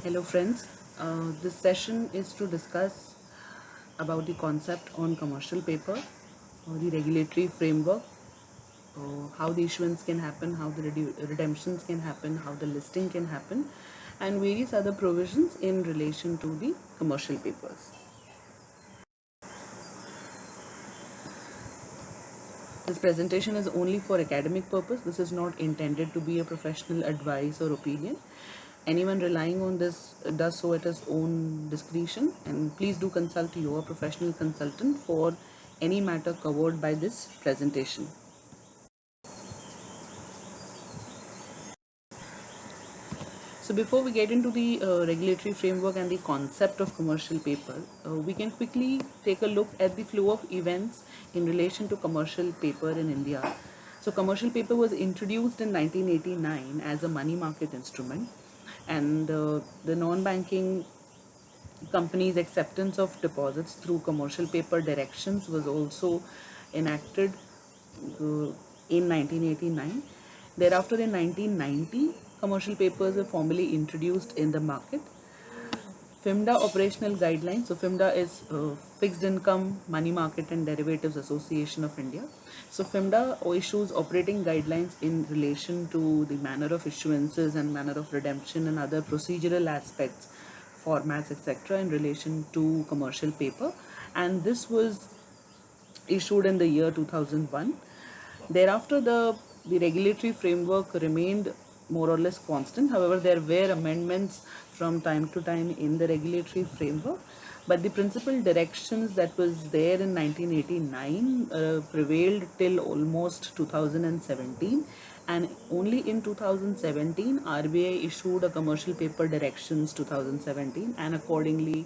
Hello friends, this session is to discuss about the concept on commercial paper, the regulatory framework, how the issuance can happen, how the redemptions can happen, how the listing can happen, and various other provisions in relation to the commercial papers. This presentation is only for academic purpose. This is not intended to be a professional advice or opinion. Anyone relying on this does so at his own discretion, and please do consult your professional consultant for any matter covered by this presentation. So before we get into the regulatory framework and the concept of commercial paper, we can quickly take a look at the flow of events in relation to commercial paper in India. So commercial paper was introduced in 1989 as a money market instrument, and the non-banking companies' acceptance of deposits through commercial paper directions was also enacted in 1989. Thereafter, in 1990, commercial papers were formally introduced in the market. FIMDA operational guidelines. So FIMDA is Fixed Income Money Market and Derivatives Association of India. So FIMDA issues operating guidelines in relation to the manner of issuances and manner of redemption and other procedural aspects, formats, etc. in relation to commercial paper, and this was issued in the year 2001. Thereafter, the regulatory framework remained more or less constant. However, there were amendments from time to time in the regulatory framework, but the principal directions that was there in 1989 prevailed till almost 2017, and only in 2017 RBI issued a commercial paper directions 2017, and accordingly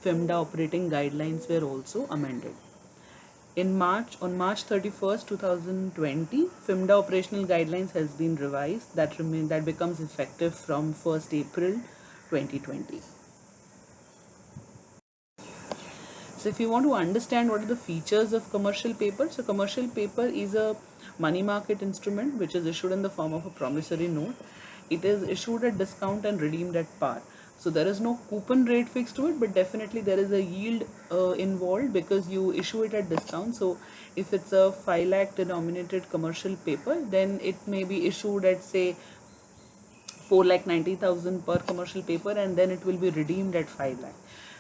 FIMDA operating guidelines were also amended. On March 31st, 2020, FIMDA operational guidelines has been revised that becomes effective from 1st April 2020. So if you want to understand what are the features of commercial paper, so commercial paper is a money market instrument which is issued in the form of a promissory note. It is issued at discount and redeemed at par. So there is no coupon rate fixed to it, but definitely there is a yield involved because you issue it at discount. So if it's a 5 lakh denominated commercial paper, then it may be issued at say 4,90,000 per commercial paper, and then it will be redeemed at 5 lakh.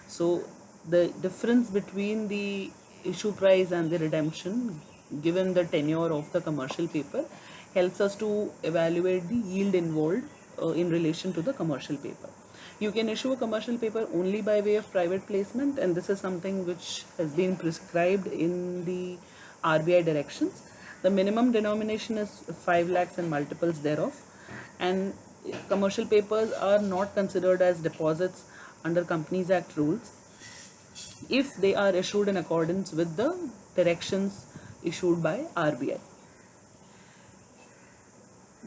So the difference between the issue price and the redemption, given the tenure of the commercial paper, helps us to evaluate the yield involved in relation to the commercial paper. You can issue a commercial paper only by way of private placement, and this is something which has been prescribed in the RBI directions. The minimum denomination is 5 lakhs and multiples thereof, and commercial papers are not considered as deposits under Companies Act rules if they are issued in accordance with the directions issued by RBI.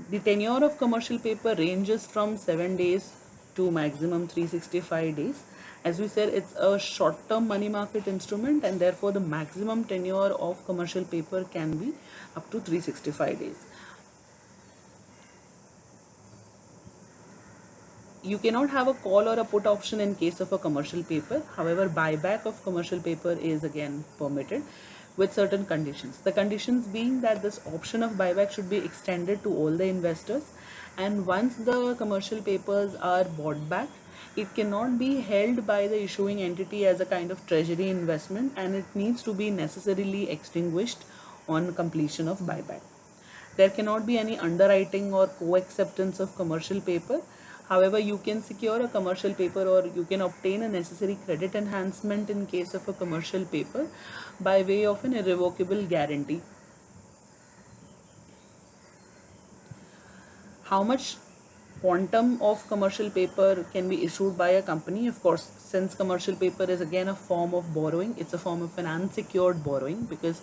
The tenure of commercial paper ranges from 7 days to maximum 365 days. As we said, it's a short-term money market instrument, and therefore the maximum tenure of commercial paper can be up to 365 days. You cannot have a call or a put option in case of a commercial paper. However, buyback of commercial paper is again permitted with certain conditions. The conditions being that this option of buyback should be extended to all the investors, and once the commercial papers are bought back, it cannot be held by the issuing entity as a kind of treasury investment, and it needs to be necessarily extinguished on completion of buyback. There cannot be any underwriting or co-acceptance of commercial paper. However, you can secure a commercial paper or you can obtain a necessary credit enhancement in case of a commercial paper by way of an irrevocable guarantee. How much quantum of commercial paper can be issued by a company? Of course, since commercial paper is again a form of borrowing, it's a form of an unsecured borrowing because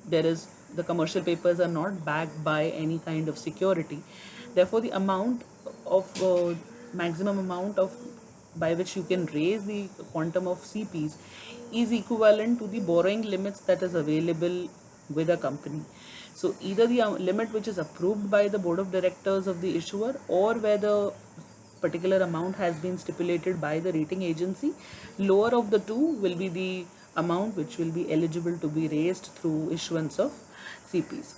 the commercial papers are not backed by any kind of security. Therefore, the amount of maximum amount of by which you can raise the quantum of CPs is equivalent to the borrowing limits that is available with a company. So either the limit which is approved by the board of directors of the issuer, or where the particular amount has been stipulated by the rating agency, lower of the two will be the amount which will be eligible to be raised through issuance of CPs.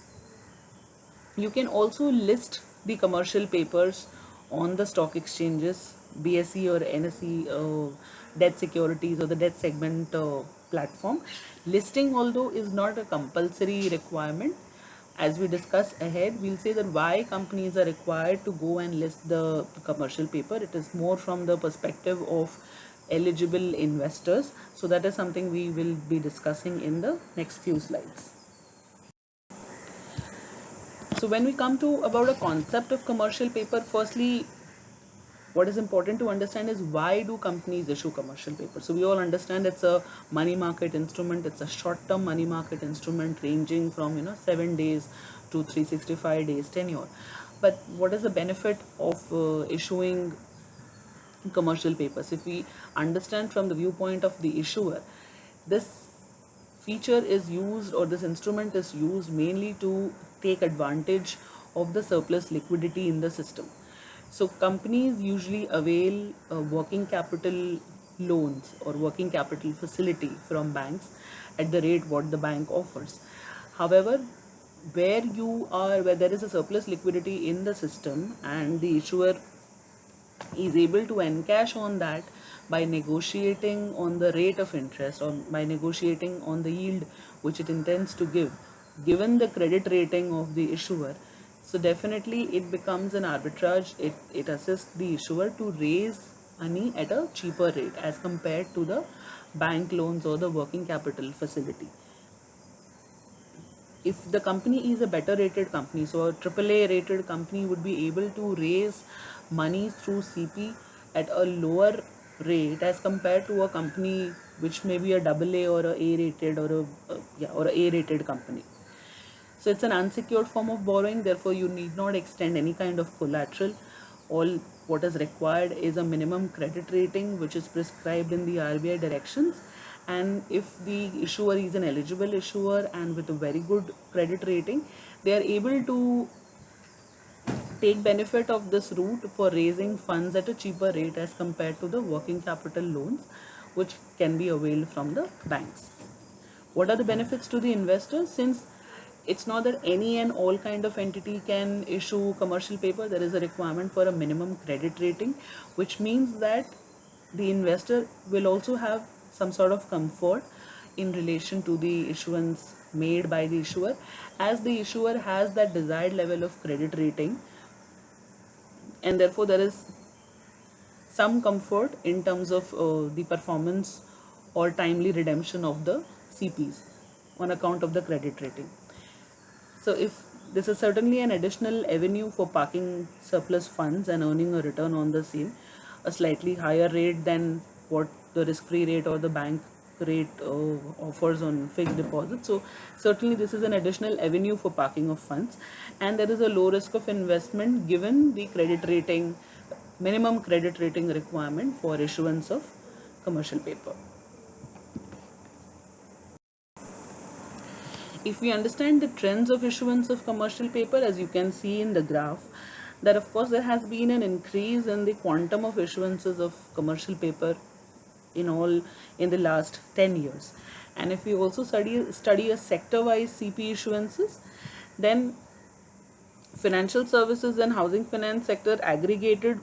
You can also list the commercial papers on the stock exchanges, BSE or NSE, debt securities or the debt segment platform. Listing, although, is not a compulsory requirement. As we discuss ahead, we'll say that why companies are required to go and list the commercial paper. It is more from the perspective of eligible investors. So that is something we will be discussing in the next few slides. So when we come to about a concept of commercial paper, firstly, what is important to understand is why do companies issue commercial paper. So we all understand it's a money market instrument. It's a short-term money market instrument ranging from 7 days to 365 days tenure. But what is the benefit of issuing commercial papers? If we understand from the viewpoint of the issuer, this feature is used, or this instrument is used mainly to take advantage of the surplus liquidity in the system. So companies usually avail working capital loans or working capital facility from banks at the rate what the bank offers. However, where there is a surplus liquidity in the system and the issuer is able to encash on that by negotiating on the rate of interest or by negotiating on the yield which it intends to give, given the credit rating of the issuer. So definitely it becomes an arbitrage. It assists the issuer to raise money at a cheaper rate as compared to the bank loans or the working capital facility. If the company is a better rated company, so a AAA rated company would be able to raise money through CP at a lower rate as compared to a company which may be a AA or a A rated or a A rated company. So it's an unsecured form of borrowing, therefore you need not extend any kind of collateral. All what is required is a minimum credit rating which is prescribed in the RBI directions, and if the issuer is an eligible issuer and with a very good credit rating, they are able to take benefit of this route for raising funds at a cheaper rate as compared to the working capital loans which can be availed from the banks. What are the benefits to the investors? Since it's not that any and all kind of entity can issue commercial paper, there is a requirement for a minimum credit rating, which means that the investor will also have some sort of comfort in relation to the issuance made by the issuer, as the issuer has that desired level of credit rating, and therefore there is some comfort in terms of the performance or timely redemption of the CPs on account of the credit rating. So if this is certainly an additional avenue for parking surplus funds and earning a return on the same, a slightly higher rate than what the risk-free rate or the bank rate offers on fixed deposits. So certainly this is an additional avenue for parking of funds, and there is a low risk of investment given the credit rating, minimum credit rating requirement for issuance of commercial paper. If we understand the trends of issuance of commercial paper, as you can see in the graph, that of course there has been an increase in the quantum of issuances of commercial paper in the last 10 years. And if we also study a sector-wise CP issuances, then financial services and housing finance sector aggregated,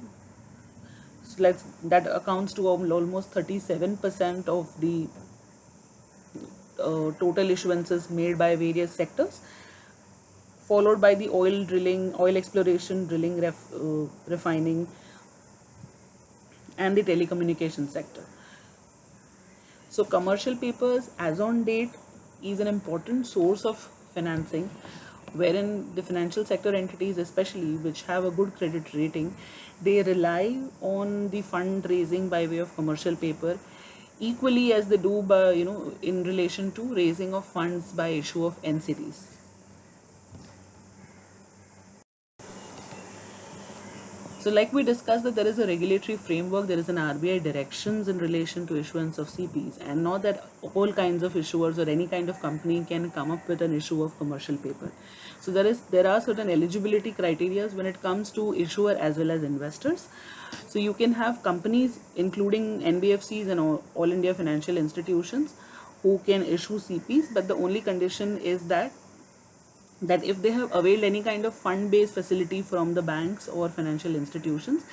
so that accounts to almost 37% of the total issuances made by various sectors, followed by the oil drilling, oil exploration, drilling, refining, and the telecommunication sector. So commercial papers as on date is an important source of financing, wherein the financial sector entities, especially which have a good credit rating, they rely on the fundraising by way of commercial paper equally as they do by in relation to raising of funds by issue of NCDs. So like we discussed that there is a regulatory framework, there is an RBI directions in relation to issuance of CPs, and not that all kinds of issuers or any kind of company can come up with an issue of commercial paper. So there are certain eligibility criteria when it comes to issuer as well as investors. So you can have companies including NBFCs and all India financial institutions who can issue CPs, but the only condition is that if they have availed any kind of fund-based facility from the banks or financial institutions,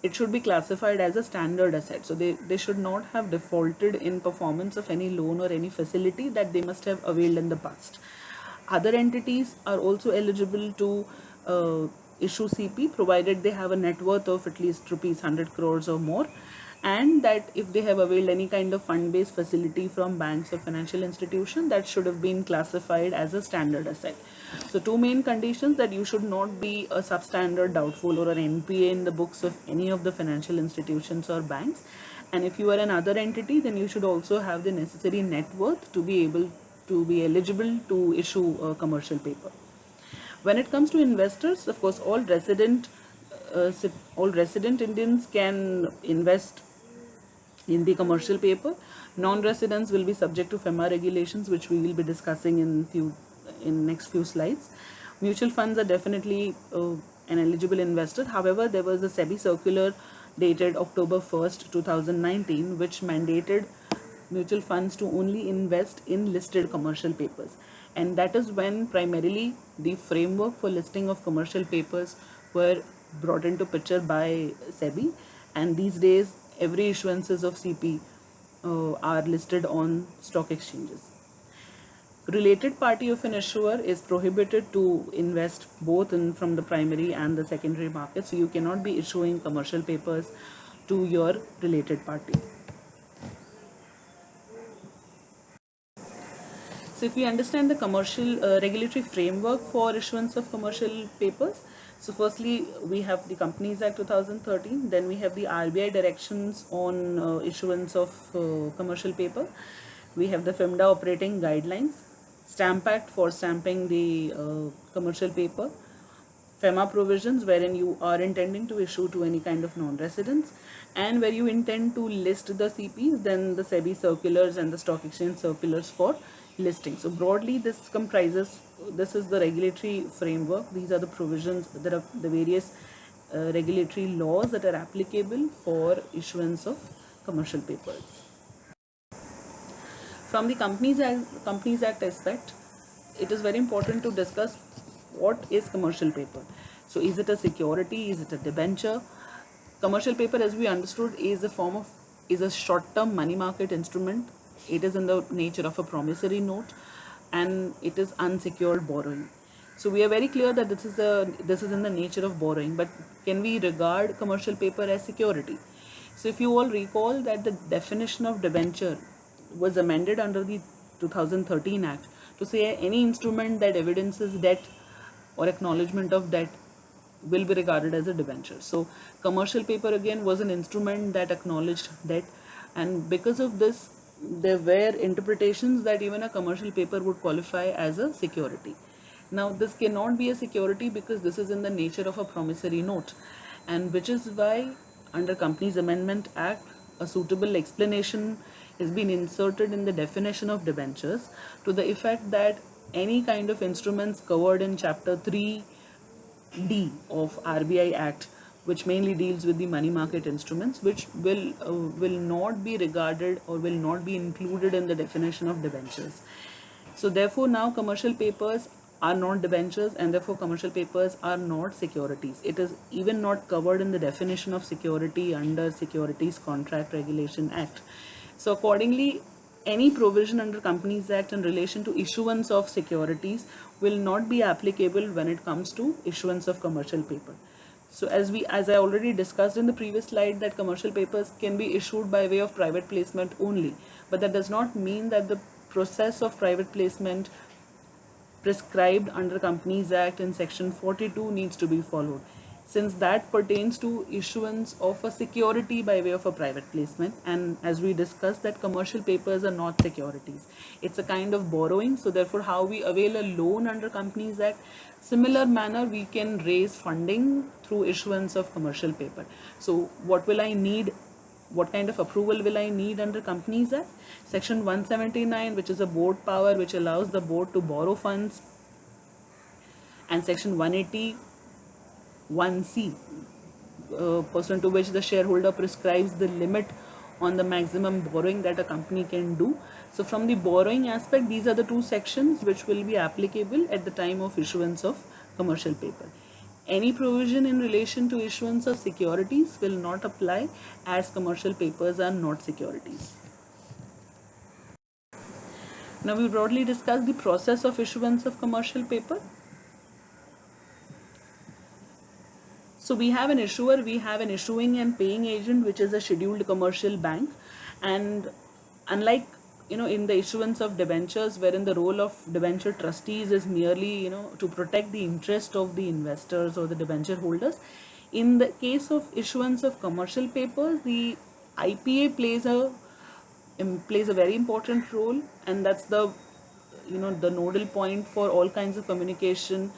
it should be classified as a standard asset. So they should not have defaulted in performance of any loan or any facility that they must have availed in the past. Other entities are also eligible to issue CP provided they have a net worth of at least rupees 100 crores or more, and that if they have availed any kind of fund-based facility from banks or financial institution, that should have been classified as a standard asset. So two main conditions: that you should not be a substandard, doubtful, or an NPA in the books of any of the financial institutions or banks, and if you are another entity, then you should also have the necessary net worth to be able to be eligible to issue a commercial paper. When it comes to investors, of course, all resident Indians can invest in the commercial paper. Non-residents will be subject to FEMA regulations, which we will be discussing in next few slides. Mutual funds are definitely an eligible investor. However, there was a SEBI circular dated October 1st, 2019, which mandated mutual funds to only invest in listed commercial papers, and that is when primarily the framework for listing of commercial papers were brought into picture by SEBI, and these days every issuances of CP are listed on stock exchanges. Related party of an issuer is prohibited to invest both from the primary and the secondary market, so you cannot be issuing commercial papers to your related party. So if we understand the commercial regulatory framework for issuance of commercial papers, so firstly we have the Companies Act 2013, then we have the RBI directions on issuance of commercial paper, we have the FIMDA operating guidelines, Stamp Act for stamping the commercial paper, FEMA provisions wherein you are intending to issue to any kind of non-residents, and where you intend to list the CPs, then the SEBI circulars and the stock exchange circulars for listing. So broadly this is the regulatory framework. These are the provisions that are the various regulatory laws that are applicable for issuance of commercial papers. From the Companies Act aspect, it is very important to discuss what is commercial paper. So is it a security, is it a debenture? Commercial paper, as we understood, is a short-term money market instrument. It is in the nature of a promissory note, and it is unsecured borrowing. So we are very clear that this is in the nature of borrowing, but can we regard commercial paper as security? So if you all recall that the definition of debenture was amended under the 2013 Act to say any instrument that evidences debt or acknowledgement of debt will be regarded as a debenture. So commercial paper again was an instrument that acknowledged debt, and because of this there were interpretations that even a commercial paper would qualify as a security. Now this cannot be a security because this is in the nature of a promissory note, and which is why under Companies Amendment Act a suitable explanation has been inserted in the definition of debentures to the effect that any kind of instruments covered in chapter 3D of RBI Act, which mainly deals with the money market instruments, which will not be regarded or will not be included in the definition of debentures. So therefore now commercial papers are not debentures, and therefore commercial papers are not securities. It is even not covered in the definition of security under Securities Contract Regulation Act. So accordingly, any provision under Companies Act in relation to issuance of securities will not be applicable when it comes to issuance of commercial paper. So as I already discussed in the previous slide, that commercial papers can be issued by way of private placement only, but that does not mean that the process of private placement prescribed under Companies Act in section 42 needs to be followed. since that pertains to issuance of a security by way of a private placement. And as we discussed, that commercial papers are not securities, it's a kind of borrowing. So therefore, how we avail a loan under Companies Act, similar manner we can raise funding through issuance of commercial paper. So what will I need, what kind of approval will I need under Companies Act? Section 179, which is a board power which allows the board to borrow funds, and section 180 1C, pursuant to which the shareholder prescribes the limit on the maximum borrowing that a company can do. So from the borrowing aspect, these are the two sections which will be applicable at the time of issuance of commercial paper. Any provision in relation to issuance of securities will not apply, as commercial papers are not securities. Now we broadly discussed the process of issuance of commercial paper. So we have an issuer, we have an issuing and paying agent, which is a scheduled commercial bank. And unlike, in the issuance of debentures, wherein the role of debenture trustees is merely, to protect the interest of the investors or the debenture holders, in the case of issuance of commercial papers, the IPA plays a very important role, and that's the nodal point for all kinds of communication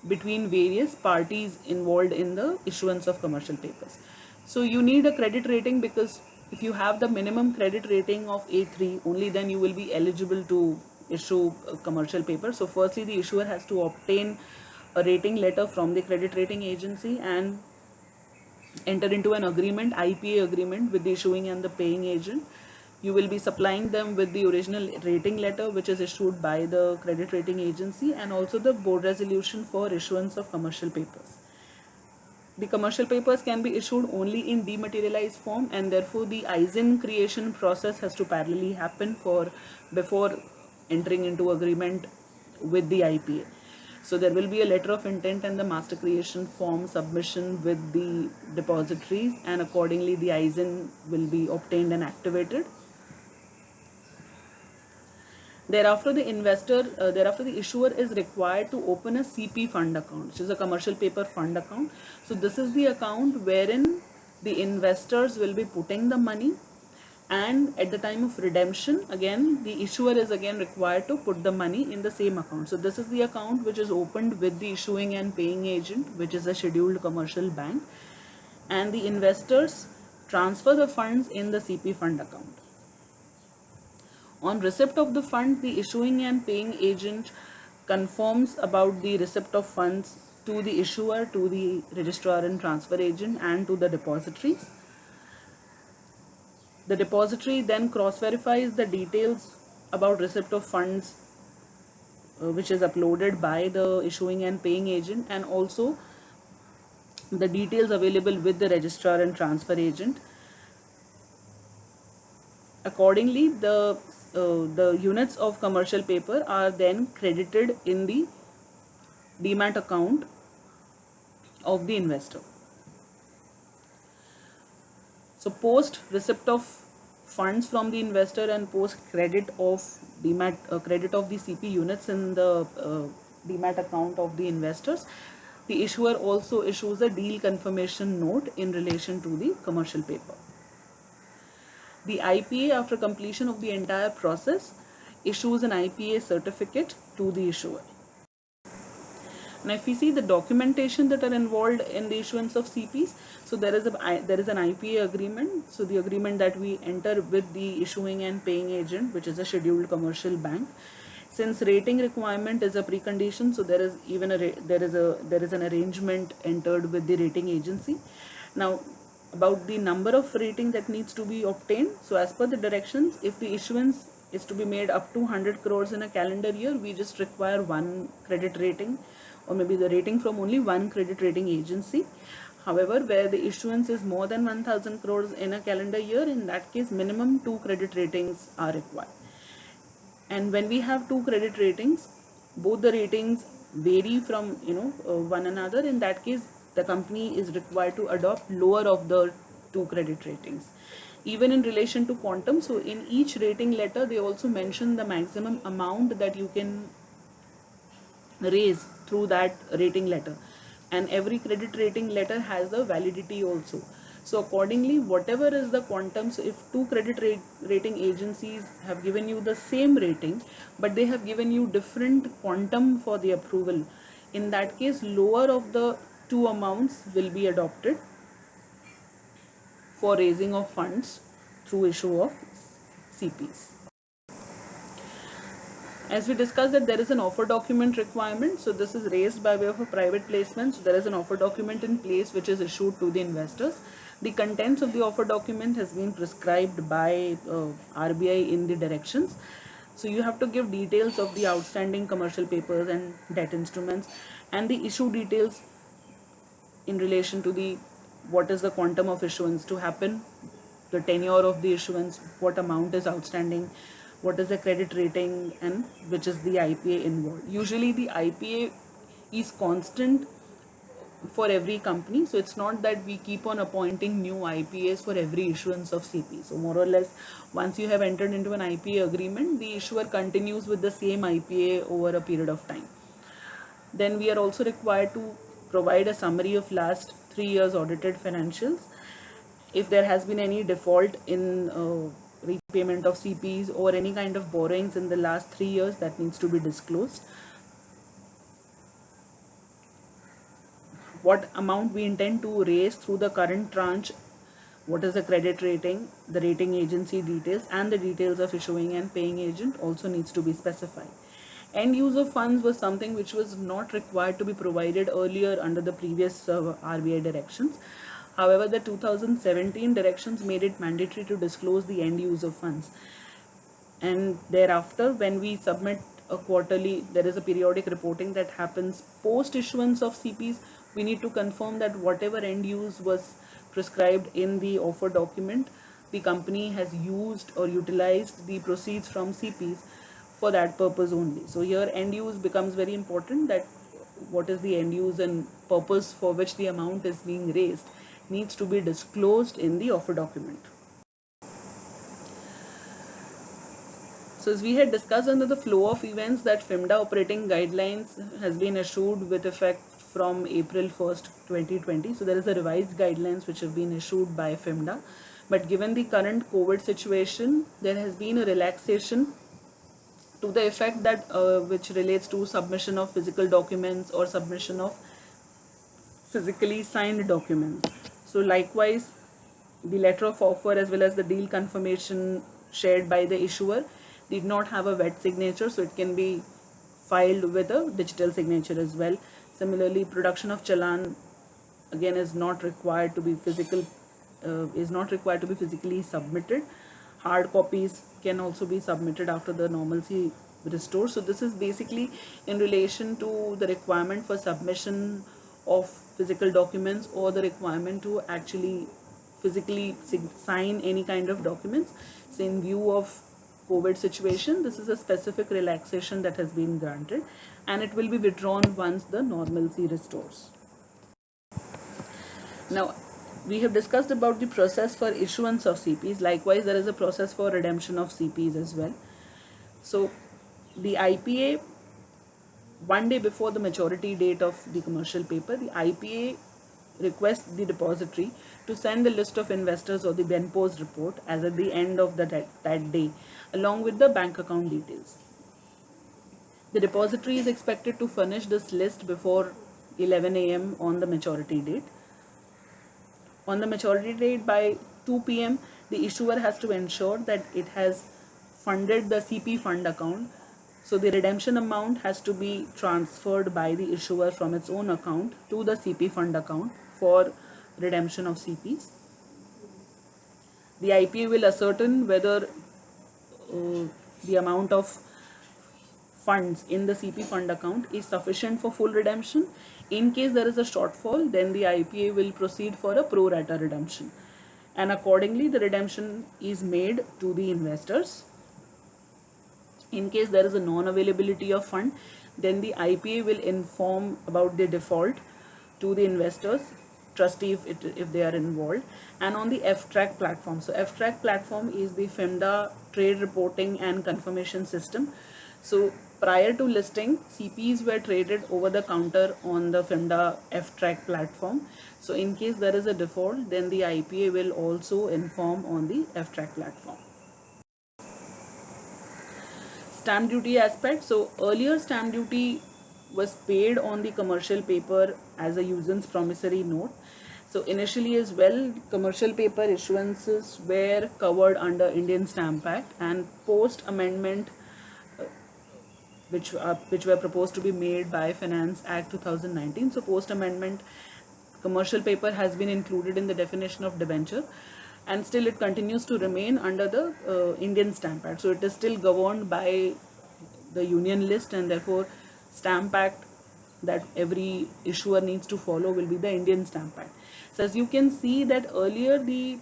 between various parties involved in the issuance of commercial papers. So you need a credit rating, because if you have the minimum credit rating of A3, only then you will be eligible to issue a commercial paper. So firstly, the issuer has to obtain a rating letter from the credit rating agency and enter into an agreement, IPA agreement, with the issuing and the paying agent. You will be supplying them with the original rating letter which is issued by the credit rating agency, and also the board resolution for issuance of commercial papers. The commercial papers can be issued only in dematerialized form, and therefore the ISIN creation process has to parallelly happen before entering into agreement with the IPA. So there will be a letter of intent and the master creation form submission with the depositories, and accordingly the ISIN will be obtained and activated. Thereafter, the issuer is required to open a CP fund account, which is a commercial paper fund account. So this is the account wherein the investors will be putting the money, and at the time of redemption, again the issuer is again required to put the money in the same account. So this is the account which is opened with the issuing and paying agent, which is a scheduled commercial bank, and the investors transfer the funds in the CP fund account. On receipt of the funds, the issuing and paying agent confirms about the receipt of funds to the issuer, to the registrar and transfer agent, and to the depositories. The depository then cross-verifies the details about receipt of funds which is uploaded by the issuing and paying agent, and also the details available with the registrar and transfer agent. Accordingly, the units of commercial paper are then credited in the demat account of the investor. So post receipt of funds from the investor and post credit of credit of the CP units in the demat account of the investors, the issuer also issues a deal confirmation note in relation to the commercial paper. The IPA, after completion of the entire process, issues an IPA certificate to the issuer. Now if we see the documentation that are involved in the issuance of CPs, so there is an IPA agreement. So the agreement that we enter with the issuing and paying agent, which is a scheduled commercial bank. Since rating requirement is a precondition, so there is an arrangement entered with the rating agency. Now about the number of rating that needs to be obtained. So as per the directions, if the issuance is to be made up to 100 crores in a calendar year, we just require one credit rating, or maybe the rating from only one credit rating agency. However, where the issuance is more than 1000 crores in a calendar year, in that case minimum 2 credit ratings are required. And when we have 2 credit ratings, both the ratings vary from one another. In that case, the company is required to adopt lower of the 2 credit ratings. Even in relation to quantum, so in each rating letter they also mention the maximum amount that you can raise through that rating letter. and every credit rating letter has a validity also. So accordingly, whatever is the quantum, so if two rating agencies have given you the same rating but they have given you different quantum for the approval, in that case lower of the two amounts will be adopted for raising of funds through issue of CPs. As we discussed that there is an offer document requirement, so this is raised by way of a private placement. So there is an offer document in place which is issued to the investors. The contents of the offer document has been prescribed by RBI in the directions. So you have to give details of the outstanding commercial papers and debt instruments and the issue details in relation to the what is the quantum of issuance to happen, the tenure of the issuance, what amount is outstanding, what is the credit rating, and which is the IPA involved. Usually the IPA is constant for every company, so it's not that we keep on appointing new IPAs for every issuance of CP. So more or less, once you have entered into an IPA agreement, the issuer continues with the same IPA over a period of time. Then we are also required to provide a summary of last 3 years audited financials. If there has been any default in repayment of CPs or any kind of borrowings in the last 3 years, that needs to be disclosed. What amount we intend to raise through the current tranche, what is the credit rating, the rating agency details, and the details of issuing and paying agent also needs to be specified. End use of funds was something which was not required to be provided earlier under the previous RBI directions. However, the 2017 directions made it mandatory to disclose the end use of funds. And thereafter, when we submit a quarterly, there is a periodic reporting that happens post issuance of CPs. We need to confirm that whatever end use was prescribed in the offer document, the company has used or utilized the proceeds from CPs for that purpose only. So here end use becomes very important, that what is the end use and purpose for which the amount is being raised needs to be disclosed in the offer document. So as we had discussed under the flow of events, that FIMDA operating guidelines has been issued with effect from April 1st, 2020. So there is a revised guidelines which have been issued by FIMDA. But given the current COVID situation, there has been a relaxation to the effect that which relates to submission of physical documents or submission of physically signed documents. So likewise, the letter of offer as well as the deal confirmation shared by the issuer did not have a wet signature, so it can be filed with a digital signature as well. Similarly, production of challan again is not required to be physically submitted. Hard copies can also be submitted after the normalcy restores. So this is basically in relation to the requirement for submission of physical documents or the requirement to actually physically sign any kind of documents. So in view of COVID situation, this is a specific relaxation that has been granted, and it will be withdrawn once the normalcy restores. Now, we have discussed about the process for issuance of CPs. Likewise, there is a process for redemption of CPs as well. So the IPA, one day before the maturity date of the commercial paper, the IPA requests the depository to send the list of investors or the BENPOS report as at the end of that day, along with the bank account details. The depository is expected to furnish this list before 11 a.m. on the maturity date. On the maturity date by 2 p.m., the issuer has to ensure that it has funded the CP fund account. So the redemption amount has to be transferred by the issuer from its own account to the CP fund account for redemption of CPs. The IPA will ascertain whether the amount of funds in the CP fund account is sufficient for full redemption. In case there is a shortfall, then the IPA will proceed for a pro rata redemption, and accordingly the redemption is made to the investors. In case there is a non-availability of fund, then the IPA will inform about the default to the investors, trustee if they are involved, and on the FTRAC platform. So FTRAC platform is the FIMDA trade reporting and confirmation system. So Prior to listing, CPs were traded over the counter on the FIMDA F-Track platform. So in case there is a default, then the IPA will also inform on the F-Track platform. Stamp duty aspect. So earlier stamp duty was paid on the commercial paper as a usance promissory note. So initially as well, commercial paper issuances were covered under Indian Stamp Act, and post amendment which were proposed to be made by Finance Act 2019. So post amendment, commercial paper has been included in the definition of debenture, and still it continues to remain under the Indian Stamp Act. So it is still governed by the Union List, and therefore Stamp Act that every issuer needs to follow will be the Indian Stamp Act. So as you can see that earlier the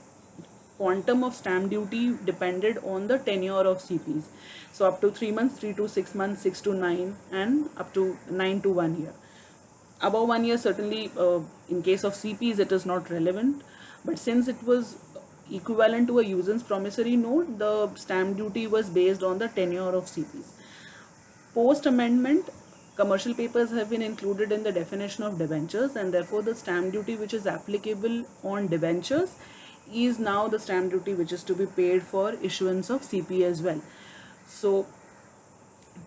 quantum of stamp duty depended on the tenure of CPs. So up to 3 months, 3 to 6 months, 6 to 9, and up to 9 to 1 year. Above 1 year, certainly in case of CPs it is not relevant, but since it was equivalent to a usance promissory note, the stamp duty was based on the tenure of CPs. Post amendment, commercial papers have been included in the definition of debentures, and therefore the stamp duty which is applicable on debentures is now the stamp duty which is to be paid for issuance of CP as well. So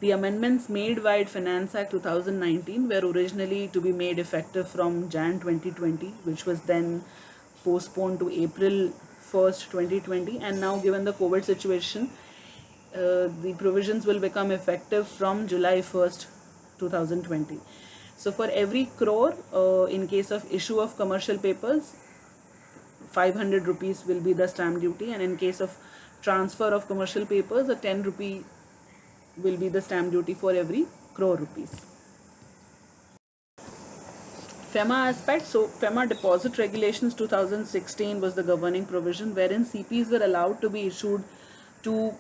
the amendments made by Finance Act 2019 were originally to be made effective from Jan 2020, which was then postponed to April 1st, 2020, and now given the COVID situation, the provisions will become effective from July 1st, 2020. So for every crore, in case of issue of commercial papers, 500 rupees will be the stamp duty, and in case of transfer of commercial papers, a 10 rupee will be the stamp duty for every crore rupees. FEMA aspect. So FEMA Deposit Regulations 2016 was the governing provision wherein CPs were allowed to be issued to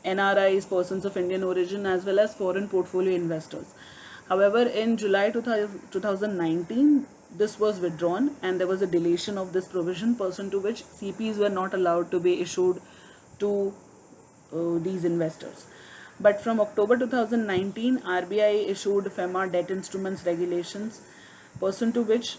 NRIs, persons of Indian origin, as well as foreign portfolio investors. However, in July 2019, this was withdrawn, and there was a deletion of this provision, pursuant to which CPs were not allowed to be issued to these investors. But from October 2019, RBI issued FEMA Debt Instruments Regulations, pursuant to which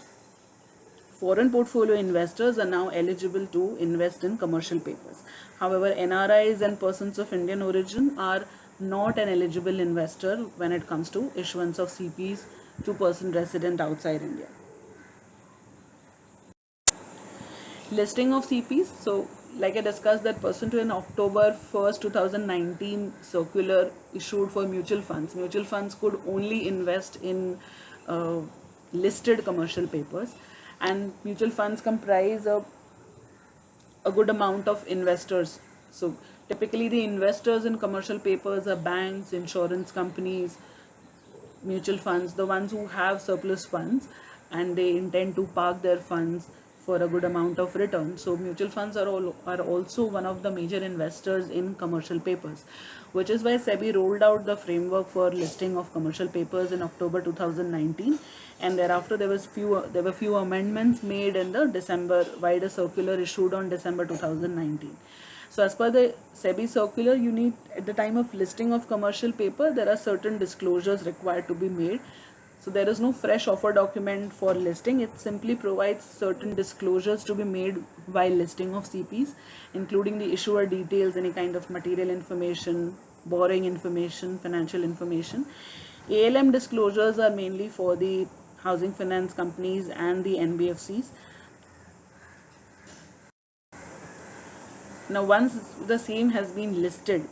foreign portfolio investors are now eligible to invest in commercial papers. However, NRIs and persons of Indian origin are not an eligible investor when it comes to issuance of CPs to person resident outside India. Listing of CPs. So like I discussed, that pursuant to an October 1st 2019 circular issued for mutual funds could only invest in listed commercial papers, and mutual funds comprise a good amount of investors. So typically the investors in commercial papers are banks, insurance companies, mutual funds, the ones who have surplus funds and they intend to park their funds for a good amount of return. So mutual funds are also one of the major investors in commercial papers, which is why SEBI rolled out the framework for listing of commercial papers in October 2019, and thereafter there were few amendments made in the December wider circular issued on December 2019. So as per the SEBI circular, you need, at the time of listing of commercial paper, there are certain disclosures required to be made. So there is no fresh offer document for listing. It simply provides certain disclosures to be made while listing of CPs, including the issuer details, any kind of material information, borrowing information, financial information. ALM disclosures are mainly for the housing finance companies and the NBFCs. Now once the same has been listed,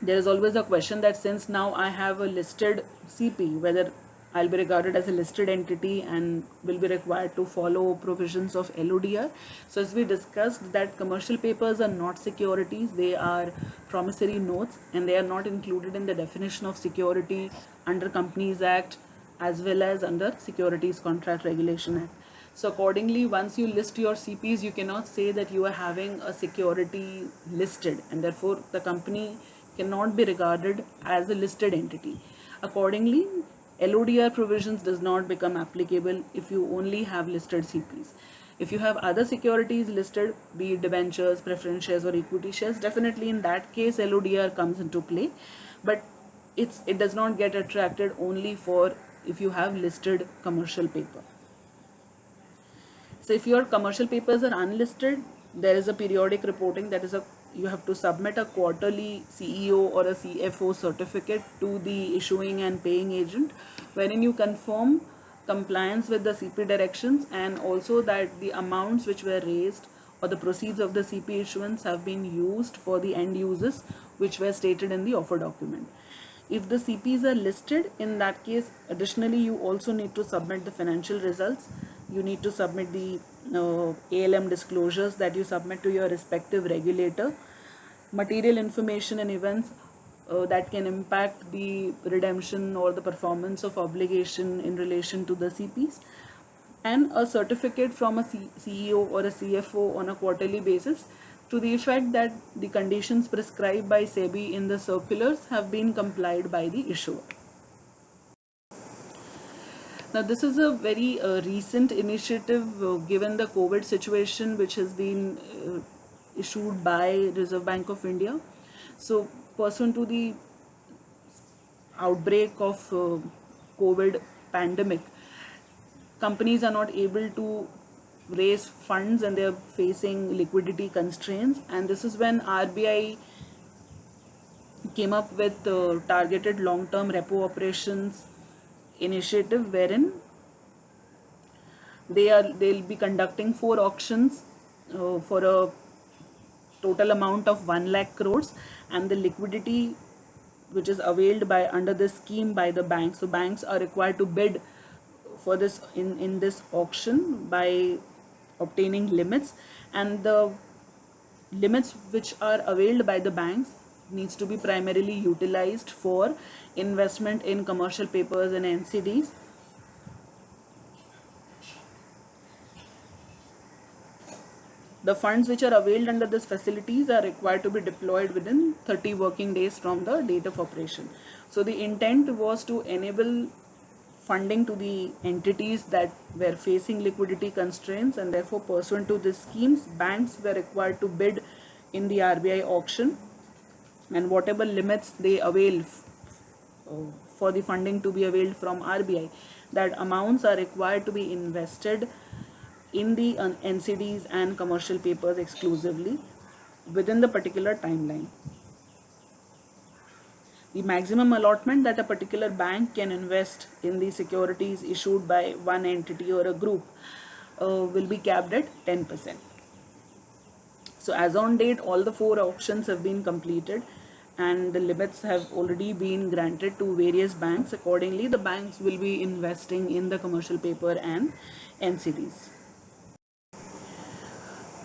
there is always a question that since now I have a listed CP, whether I'll be regarded as a listed entity and will be required to follow provisions of LODR. So as we discussed, that commercial papers are not securities, they are promissory notes, and they are not included in the definition of security under Companies Act as well as under Securities Contract Regulation Act. So accordingly, once you list your CPs, you cannot say that you are having a security listed, and therefore the company cannot be regarded as a listed entity. Accordingly, LODR provisions does not become applicable if you only have listed CPs. If you have other securities listed, be it debentures, preference shares or equity shares, definitely in that case LODR comes into play. But it does not get attracted only for if you have listed commercial paper. So if your commercial papers are unlisted, there is a periodic reporting, that is a you have to submit a quarterly CEO or a CFO certificate to the issuing and paying agent, wherein you confirm compliance with the CP directions, and also that the amounts which were raised or the proceeds of the CP issuance have been used for the end users which were stated in the offer document. If the CPs are listed, in that case, additionally, you also need to submit the financial results. You need to submit the ALM disclosures that you submit to your respective regulator, material information and events that can impact the redemption or the performance of obligation in relation to the CPs, and a certificate from a CEO or a CFO on a quarterly basis to the effect that the conditions prescribed by SEBI in the circulars have been complied by the issuer. Now, this is a very recent initiative given the COVID situation which has been issued by Reserve Bank of India. So, pursuant to the outbreak of COVID pandemic, companies are not able to raise funds and they are facing liquidity constraints, and this is when RBI came up with targeted long-term repo operations initiative, wherein they'll be conducting 4 auctions for a total amount of 1 lakh crores, and the liquidity which is availed by under this scheme by the banks. So banks are required to bid for this in this auction by obtaining limits, and the limits which are availed by the banks needs to be primarily utilized for investment in commercial papers and NCDs. The funds which are availed under this facilities are required to be deployed within 30 working days from the date of operation. So the intent was to enable funding to the entities that were facing liquidity constraints, and therefore pursuant to these schemes, banks were required to bid in the RBI auction, and whatever limits they avail for the funding to be availed from RBI, that amounts are required to be invested in the NCDs and commercial papers exclusively within the particular timeline. The maximum allotment that a particular bank can invest in the securities issued by one entity or a group will be capped at 10%. So as on date, all the 4 auctions have been completed and the limits have already been granted to various banks. Accordingly, the banks will be investing in the commercial paper and NCDs.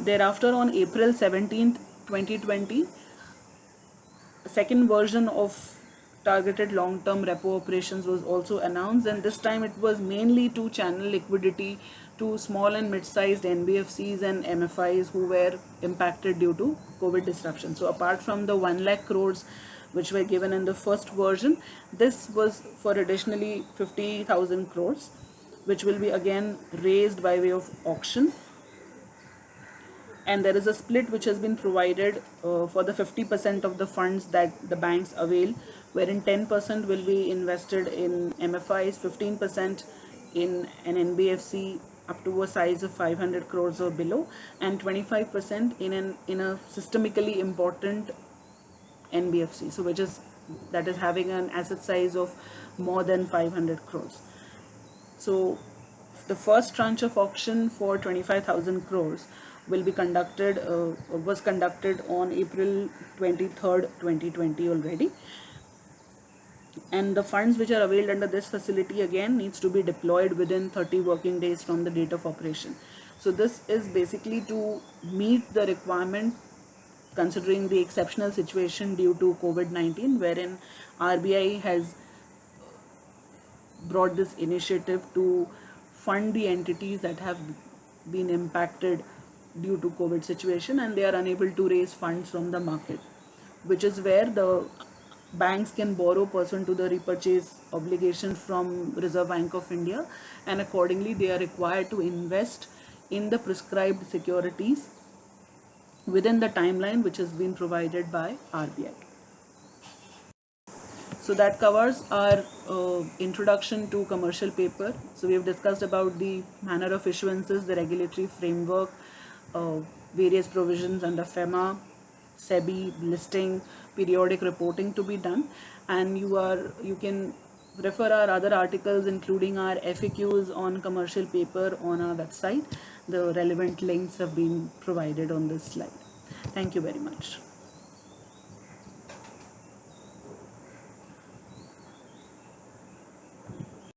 Thereafter, on April 17th, 2020, a second version of targeted long-term repo operations was also announced, and this time it was mainly to channel liquidity to small and mid-sized NBFCs and MFIs who were impacted due to COVID disruption. So apart from the 1 lakh crores which were given in the first version, this was for additionally 50,000 crores which will be again raised by way of auction, and there is a split which has been provided for the 50% of the funds that the banks avail, wherein 10% will be invested in MFIs, 15% in an NBFC up to a size of 500 crores or below, and 25% in a systemically important NBFC, so that is having an asset size of more than 500 crores. So the first tranche of auction for 25,000 crores will be was conducted on April 23rd, 2020 already. And the funds which are availed under this facility again needs to be deployed within 30 working days from the date of operation. So this is basically to meet the requirement considering the exceptional situation due to COVID-19, wherein RBI has brought this initiative to fund the entities that have been impacted due to COVID situation and they are unable to raise funds from the market, which is where the banks can borrow pursuant to the repurchase obligation from Reserve Bank of India, and accordingly they are required to invest in the prescribed securities within the timeline which has been provided by RBI. So that covers our introduction to commercial paper. So we have discussed about the manner of issuances, the regulatory framework, various provisions under FEMA, SEBI, listing, periodic reporting to be done, and you can refer our other articles including our FAQs on commercial paper on our website. The relevant links have been provided on this slide. Thank you very much.